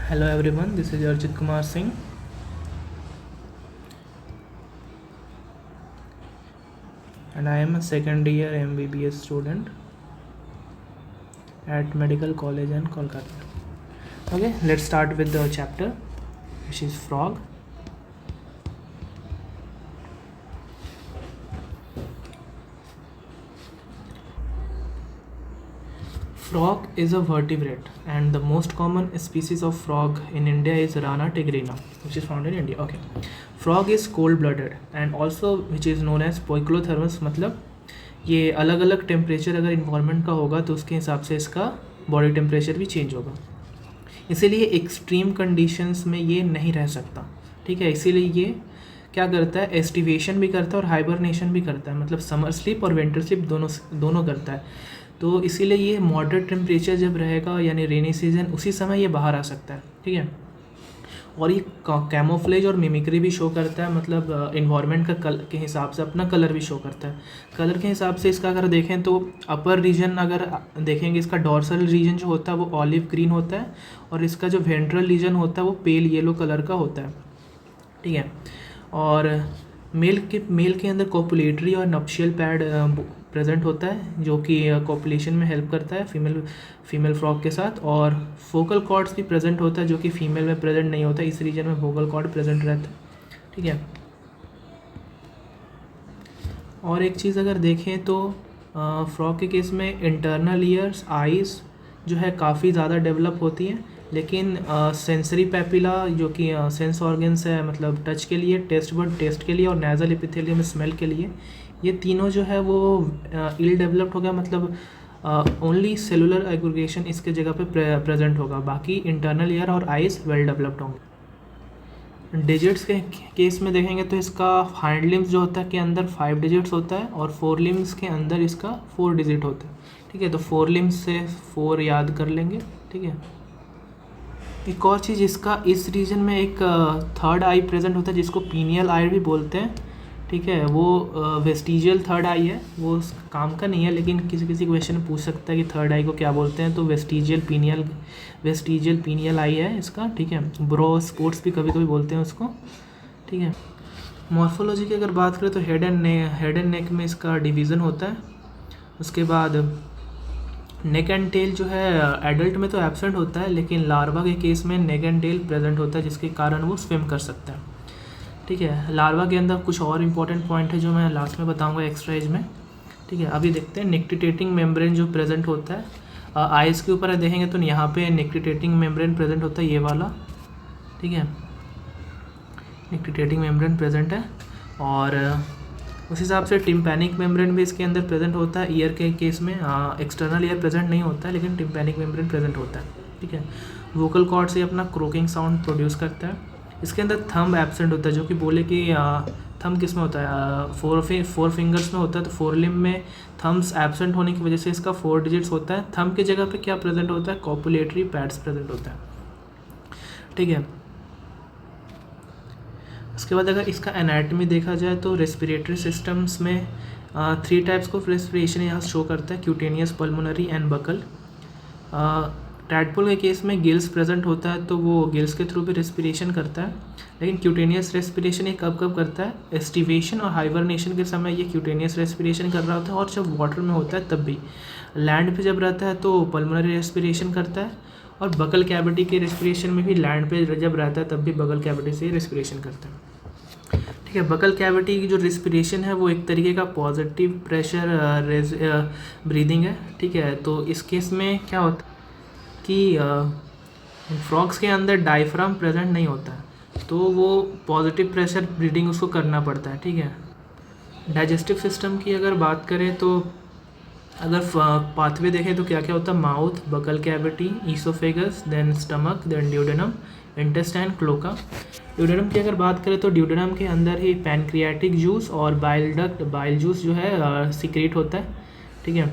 Hello everyone, this is Arjit Kumar Singh and I am a second year MBBS student at Medical College in Kolkata. Okay, let's start with the chapter which is frog. Frog is a vertebrate and the most common species of frog in India is Rana tigrina, which is found in India. Okay, frog is cold-blooded and also which is known as poikilothermos. मतलब ये अलग अलग temperature अगर environment का होगा तो उसके हिसाब से इसका बॉडी टेम्परेचर भी चेंज होगा, इसीलिए एक्सट्रीम कंडीशंस में ये नहीं रह सकता. ठीक है, इसीलिए ये क्या करता है, एस्टिवेशन भी करता है और हाइबरनेशन भी करता है, मतलब समर स्लीप और विंटर स्लीप दोनों करता है. तो इसीलिए ये मॉडरेट टेम्परेचर जब रहेगा यानी रेनी सीजन उसी समय ये बाहर आ सकता है. ठीक है, और ये कैमोफ्लेज और मिमिक्री भी शो करता है, मतलब इन्वायरमेंट का के हिसाब से अपना कलर भी शो करता है. कलर के हिसाब से इसका अगर देखें तो अपर रीजन अगर देखेंगे इसका डॉर्सल रीजन जो होता है वो ऑलिव ग्रीन होता है और इसका जो वेंट्रल रीजन होता है वो पेल येलो कलर का होता है. ठीक है, और मेल के अंदर कोपुलेटरी और नप्शियल पैड प्रेजेंट होता है जो कि कॉपुलेशन में हेल्प करता है फीमेल फ्रॉग के साथ, और फोकल कॉर्ड्स भी प्रेजेंट होता है जो कि फीमेल में प्रेजेंट नहीं होता, इस रीजन में वोकल कॉर्ड प्रेजेंट रहता है. ठीक है, और एक चीज़ अगर देखें तो फ्रॉग के केस में इंटरनल ईयर्स आइज़ जो है काफ़ी ज़्यादा डेवलप होती है, लेकिन सेंसरी पैपिला जो कि सेंस ऑर्गन्स है, मतलब टच के लिए, टेस्ट बड टेस्ट के लिए और नेजल एपिथेलियम स्मेल के लिए, ये तीनों जो है वो इल डेवलप्ड हो गया, मतलब ओनली सेलुलर एग्रीगेशन इसके जगह पे प्रेजेंट होगा, बाकी इंटरनल ईयर और आइज़ वेल डेवलप्ड होंगे. डिजिट्स के केस में देखेंगे तो इसका हाइंड लिम्स जो होता है के अंदर 5 डिजिट्स होता है और 4 लिम्स के अंदर इसका 4 डिजिट होता है. ठीक है, तो 4 लिम्स से 4 याद कर लेंगे. ठीक है, एक और चीज़, इसका इस रीजन में एक थर्ड आई प्रेजेंट होता है जिसको पीनियल आई भी बोलते हैं. ठीक है, वो वेस्टिजियल थर्ड आई है, वो काम का नहीं है, लेकिन किसी क्वेश्चन पूछ सकता है कि थर्ड आई को क्या बोलते हैं, तो वेस्टिजियल पीनियल आई है इसका. ठीक है, ब्रो स्पोर्ट्स भी कभी कभी बोलते हैं उसको. ठीक है, मॉर्फोलॉजी की अगर बात करें तो हेड एंड नेक में इसका डिवीज़न होता है. उसके बाद नेक एंड टेल जो है एडल्ट में तो एब्सेंट होता है, लेकिन लार्वा के केस में नेक एंड टेल प्रेजेंट होता है जिसके कारण वो स्विम कर सकता है. ठीक है, लार्वा के अंदर कुछ और इम्पॉर्टेंट पॉइंट है जो मैं लास्ट में बताऊंगा एक्स्ट्रा एज में. ठीक है, अभी देखते हैं निक्टिटेटिंग मेम्ब्रेन जो प्रेजेंट होता है आइज़ के ऊपर देखेंगे तो यहाँ पे निक्टिटेटिंग मेम्ब्रेन प्रेजेंट होता है, ये वाला. ठीक है, निक्टिटेटिंग मेम्ब्रेन प्रेजेंट है, और उस हिसाब से टिम्पैनिक मेम्ब्रेन भी इसके अंदर प्रेजेंट होता है. ईयर के केस में एक्सटर्नल ईयर प्रेजेंट नहीं होता है, लेकिन टिम्पैनिक मेम्ब्रेन प्रेजेंट होता है. ठीक है, वोकल कॉर्ड से अपना क्रोकिंग साउंड प्रोड्यूस करता है. इसके अंदर थंब एब्सेंट होता है, जो कि बोले कि थंब किस में होता है, फोर फिंगर्स में होता है, तो 4 लिम्ब में थम्स एब्सेंट होने की वजह से इसका 4 डिजिट्स होता है. थंब की जगह पे क्या प्रेजेंट होता है, कॉपुलेटरी पैड्स प्रेजेंट होता है. ठीक है, उसके बाद अगर इसका एनाटॉमी देखा जाए तो रेस्पिरेटरी सिस्टम्स में 3 टाइप्स ऑफ रेस्पिरेशन यहाँ शो करता है, cutaneous, pulmonary and buccal. Tadpole के केस में गिल्स प्रेजेंट होता है तो वो गिल्स के थ्रू भी रेस्पिरेशन करता है, लेकिन क्यूटेनियस रेस्पिरेशन ये कब करता है, एस्टिवेशन और हाइबरनेशन के समय ये क्यूटेनियस रेस्पिरेशन कर रहा होता है, और जब वाटर में होता है तब भी. लैंड पे जब रहता है तो पल्मोनरी रेस्पिरेशन करता है, और बगल कैविटी के रेस्पिरेशन में भी लैंड पे जब रहता है तब भी बगल कैविटी से रेस्पिरेशन करता है. ठीक है, बगल कैविटी की जो रेस्पिरेशन है वो एक तरीके का पॉजिटिव प्रेशर ब्रीदिंग है. ठीक है, तो इस केस में क्या होता है कि फ्रॉग्स के अंदर डायफ्राम प्रेजेंट नहीं होता है, तो वो पॉजिटिव प्रेशर ब्रीदिंग उसको करना पड़ता है. ठीक है, डाइजेस्टिव सिस्टम की अगर बात करें तो अगर पाथवे देखें तो क्या क्या होता है, mouth, buccal cavity, oesophagus, then stomach, then duodenum, intestine, cloaca. Duodenum की अगर बात करें तो ड्यूडेनम के अंदर ही पैनक्रियाटिक जूस और बाइल जूस जो है सीक्रेट होता है. ठीक है,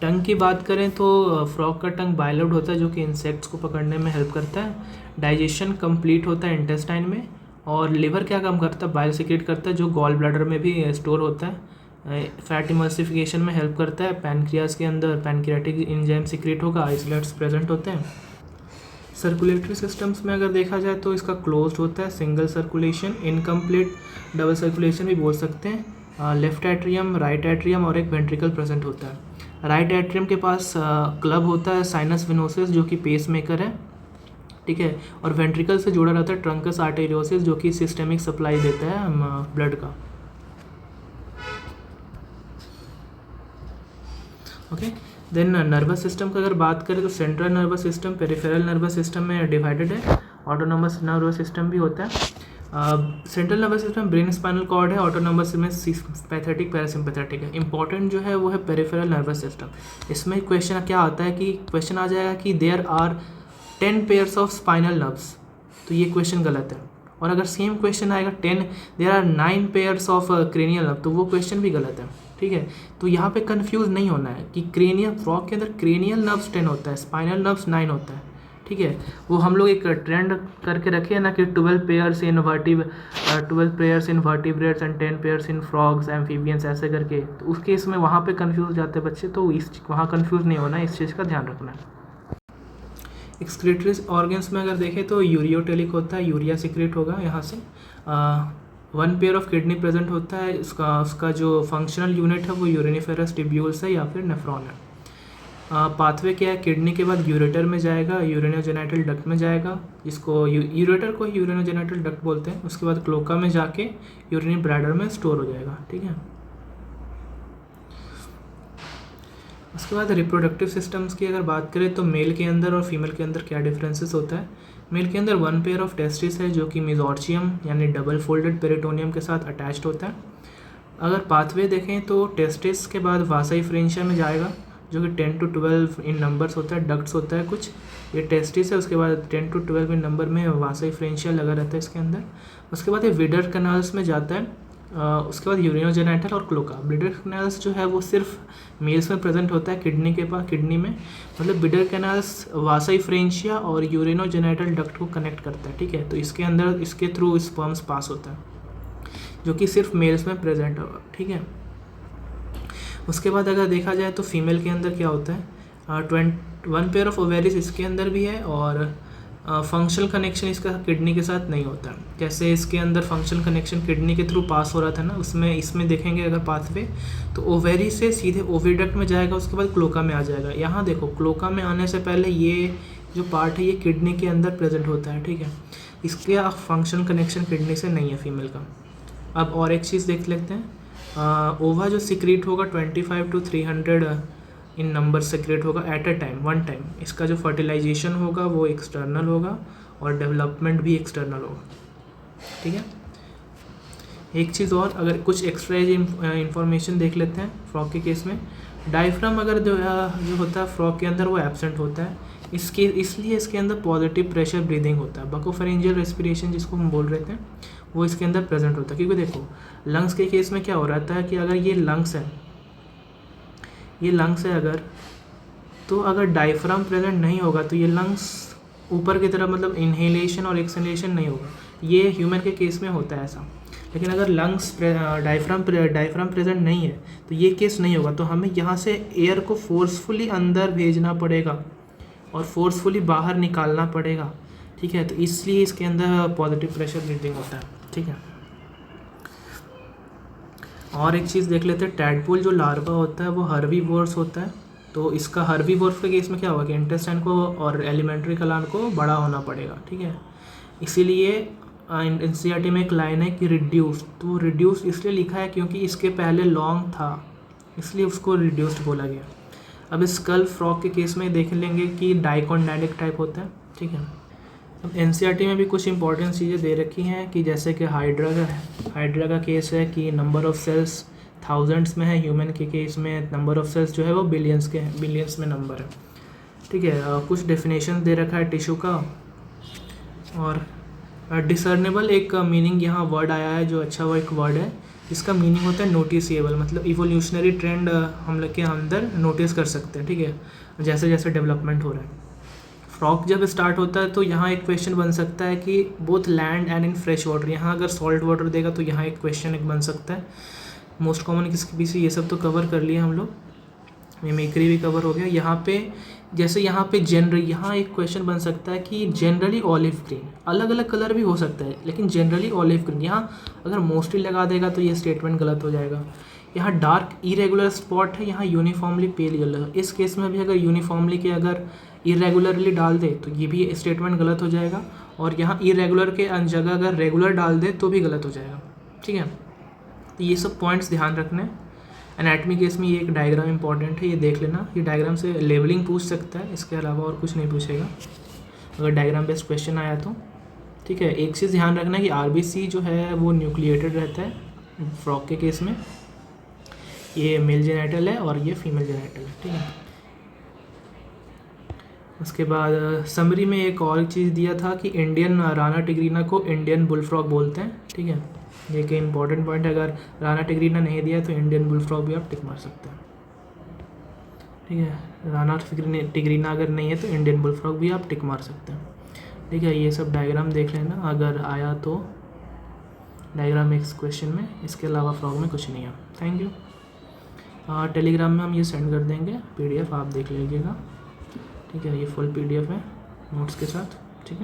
टंग की बात करें तो फ्रॉग का टंग बाइलोड होता है जो कि इंसेक्ट्स को पकड़ने में हेल्प करता है. डाइजेशन कंप्लीट होता है इंटेस्टाइन में, और लिवर क्या काम करता है, बाइल सीक्रेट करता है जो गॉल ब्लैडर में भी स्टोर होता है. फैट इमल्सिफिकेशन में हेल्प करता है. पैनक्रियाज के अंदर पैनक्रियाटिक एंजाइम सीक्रेट होगा, आइसोलेट्स प्रेजेंट होते हैं. सर्कुलेटरी सिस्टम्स में अगर देखा जाए तो इसका क्लोज्ड होता है, single circulation, incomplete double circulation भी बोल सकते हैं। लेफ्ट एट्रियम, राइट एट्रियम और एक वेंट्रिकल प्रेजेंट होता है। राइट एट्रियम के पास क्लब होता है साइनस विनोसिस जो कि पेस मेकर है, ठीक है, और वेंट्रिकल से जुड़ा रहता है ट्रंकस आर्टेरियोसिस जो कि सिस्टेमिक सप्लाई देता है ब्लड का। ओके, देन नर्वस सिस्टम का अगर बात करें तो central nervous system peripheral nervous system में डिवाइडेड है। ऑटोनोमस नर्वस सिस्टम भी होता है। Central nervous system brain spinal cord है, ऑटोनोमस में पैथेटिक पैरासिम्पैथेटिक है। इंपॉर्टेंट जो है वो है पेरिफेरल नर्वस सिस्टम। इसमें क्वेश्चन क्या आता है कि क्वेश्चन आ जाएगा कि there are 10 pairs of spinal nerves, तो ये क्वेश्चन गलत है। और अगर सेम क्वेश्चन आएगा there are 9 pairs of cranial nerve, तो वो क्वेश्चन भी गलत है, ठीक है। तो यहाँ पे कंफ्यूज नहीं होना है कि क्रेनियल फ्रॉग के अंदर क्रेनियल नर्व्स 10 होता है, स्पाइनल नर्व्स 9 होता है, ठीक है। वो हम लोग एक ट्रेंड करके रखे हैं ना कि 12 pairs in vertebrates and 10 pairs in frogs amphibians, ऐसे करके। तो उस केस में वहाँ पे कंफ्यूज हो जाते हैं बच्चे, तो वहाँ कंफ्यूज नहीं होना है, इस चीज़ का ध्यान रखना है। एक्सक्रीटरी ऑर्गन्स में अगर देखें तो यूरियोटेलिक होता है, यूरिया सिक्रेट होगा यहाँ से। 1 पेयर ऑफ किडनी प्रेजेंट होता है, उसका जो फंक्शनल यूनिट है वो यूरिनिफेरस टिब्यूल्स है या फिर नेफ्रॉन है। पाथवे क्या है, किडनी के बाद यूरेटर में जाएगा, यूरिनोजेनिटल डक्ट में जाएगा, जिसको यूरेटर को यूरिनोजेनिटल डक्ट बोलते हैं। उसके बाद क्लोका में जाके यूरिनी ब्लैडर में स्टोर हो जाएगा, ठीक है। उसके बाद रिप्रोडक्टिव सिस्टम्स की अगर बात करें तो मेल के अंदर और फीमेल के अंदर क्या डिफरेंसेस होता है। मेल के अंदर 1 पेयर ऑफ टेस्टिस है जो कि मेसोर्चियम यानी डबल फोल्डेड पेरिटोनियम के साथ अटैच्ड होता है। अगर पाथवे देखें तो टेस्टिस के बाद वासाई फ्रेंशिया में जाएगा जो कि 10 to 12 इन नंबर्स होता है, डक्ट्स होता है कुछ। ये टेस्टिस है, उसके बाद 10 to 12 इन नंबर में वासाई फ्रेंशिया लगा रहता है इसके अंदर। उसके बाद ये विडर कैनाल्स में जाता है। उसके बाद यूरिनोजेनिटल और क्लोका। ब्लिडर कैनाल्स जो है वो सिर्फ मेल्स में प्रेजेंट होता है किडनी के पास, किडनी में, मतलब ब्लिडर कैनाल्स वासाई फ्रेंशिया और यूरिनोजेनिटल डक्ट को कनेक्ट करता है, ठीक है। तो इसके अंदर इसके थ्रू स्पर्म्स पास होता है जो कि सिर्फ मेल्स में प्रेजेंट होगा, ठीक है। उसके बाद अगर देखा जाए तो फीमेल के अंदर क्या होता है, 1 पेयर ऑफ ओवेरिस इसके अंदर भी है और फंक्शनल कनेक्शन इसका किडनी के साथ नहीं होता। जैसे इसके अंदर फंक्शनल कनेक्शन किडनी के थ्रू पास हो रहा था ना, इसमें देखेंगे अगर पाथवे तो ओवेरी से सीधे ओविडक्ट में जाएगा, उसके बाद क्लोका में आ जाएगा। यहाँ देखो क्लोका में आने से पहले ये जो पार्ट है ये किडनी के अंदर प्रेजेंट होता है, ठीक है। इसके फंक्शनल कनेक्शन किडनी से नहीं है फीमेल का। अब और एक चीज़ देख लेते हैं, ओवा जो सिक्रीट होगा 25 to 300 इन नंबर सिक्रेट होगा at a time, one time. इसका जो फर्टिलाइजेशन होगा वो एक्सटर्नल होगा और डेवलपमेंट भी एक्सटर्नल होगा, ठीक है। एक चीज़ और, अगर कुछ एक्स्ट्रा इंफॉर्मेशन देख लेते हैं फ्रॉग के केस में। डायफ्राम अगर जो होता है फ्रॉग के अंदर वो एब्सेंट होता है, इसलिए इसके अंदर पॉजिटिव प्रेशर ब्रीदिंग होता है। बकोफेरेंजियल रेस्पिरेशन जिसको हम बोल रहे थे वो इसके अंदर प्रेजेंट होता है। क्योंकि देखो लंग्स के केस में क्या हो रहा है कि अगर ये लंग्स है अगर, तो अगर डायफ्राम प्रेजेंट नहीं होगा तो ये लंग्स ऊपर की तरफ, मतलब इनहेलेशन और एक्सहेलेशन नहीं होगा। ये ह्यूमन के केस में होता है ऐसा। लेकिन अगर लंग्स डायफ्राम प्रेजेंट नहीं है तो ये केस नहीं होगा। तो हमें यहाँ से एयर को फोर्सफुली अंदर भेजना पड़ेगा और फोर्सफुली बाहर निकालना पड़ेगा, ठीक है। तो इसलिए इसके अंदर पॉजिटिव प्रेशर ब्रीदिंग होता है, ठीक है। और एक चीज़ देख लेते हैं, टैडपोल जो लार्वा होता है वो हर्बीवोर्स होता है। तो इसका हर्बीवोर्स के केस में क्या होगा कि इंटेस्टाइन को और एलिमेंट्री कलान को बड़ा होना पड़ेगा, ठीक है। इसीलिए एनसीईआरटी में एक लाइन है कि रिड्यूस, तो रिड्यूस इसलिए लिखा है क्योंकि इसके पहले लॉन्ग था, इसलिए उसको रिड्यूस्ड बोला गया। अब स्कल फ्रॉग के केस में देख लेंगे कि डाइकोंडाइलिक टाइप होता है, ठीक है। अब एनसीईआरटी में भी कुछ इंपॉर्टेंट चीज़ें दे रखी हैं कि जैसे कि हाइड्रा का केस है कि नंबर ऑफ़ सेल्स थाउजेंड्स में है, ह्यूमन के केस में नंबर ऑफ़ सेल्स जो है वो बिलियंस में नंबर है, ठीक है। कुछ डेफिनेशन दे रखा है टिश्यू का। और डिसर्नेबल एक मीनिंग यहाँ वर्ड आया है जो अच्छा वो एक वर्ड है, इसका मीनिंग होता है नोटिसेबल, मतलब इवोल्यूशनरी ट्रेंड हम लोग के अंदर नोटिस कर सकते हैं, ठीक है, जैसे जैसे डेवलपमेंट हो रहा है। फ्रॉग जब स्टार्ट होता है तो यहाँ एक क्वेश्चन बन सकता है कि both land and in fresh water, यहाँ अगर सॉल्ट वाटर देगा तो यहाँ एक क्वेश्चन एक बन सकता है। मोस्ट कॉमन किसके पीछे ये सब तो कवर कर लिया हम लोग, मिमिक्री भी कवर हो गया। यहाँ पे जैसे यहाँ पे यहाँ एक क्वेश्चन बन सकता है कि जनरली ऑलिव ग्रीन, अलग अलग कलर भी हो सकता है लेकिन जनरली ऑलिव ग्रीन, यहाँ अगर मोस्टली लगा देगा तो ये स्टेटमेंट गलत हो जाएगा। यहाँ डार्क इरेगुलर स्पॉट है, यहाँ यूनिफॉर्मली पेल येलो, इस केस में भी अगर यूनिफॉर्मली के अगर इरेगुलरली डाल दे तो ये भी स्टेटमेंट गलत हो जाएगा, और यहाँ इरेगुलर के जगह अगर रेगुलर डाल दे तो भी गलत हो जाएगा। ठीक है, तो ये सब पॉइंट्स ध्यान रखने। एनाटमी केस में ये एक डायग्राम इंपॉर्टेंट है, ये देख लेना, ये डायग्राम से लेवलिंग पूछ सकता है, इसके अलावा और कुछ नहीं पूछेगा अगर डायग्राम बेस्ड क्वेश्चन आया तो। ठीक है, एक चीज़ ध्यान रखना कि आरबीसी जो है वो न्यूक्लिएटेड रहता है फ्रॉग के केस में, ये मेल जेनेटल है और ये फीमेल जेनेटल है। ठीक है, उसके बाद समरी में एक और चीज़ दिया था कि इंडियन राना टिग्रीना को इंडियन बुलफ्रॉग बोलते हैं। ठीक है, ये कि इंपॉर्टेंट पॉइंट है, अगर राना टिग्रीना नहीं दिया तो इंडियन बुलफ्रॉग भी आप टिक मार सकते हैं। ठीक है, राना टिग्रीना अगर नहीं है तो इंडियन बुलफ्रॉग भी आप टिक मार सकते हैं। ठीक है, ये सब डायग्राम देख लेना अगर आया तो, डायग्राम एक क्वेश्चन में, इसके अलावा फ्रॉग में कुछ नहीं है। Thank you. टेलीग्राम में हम ये सेंड कर देंगे PDF, आप देख लीजिएगा। ठीक है, ये फुल PDF है नोट्स के साथ।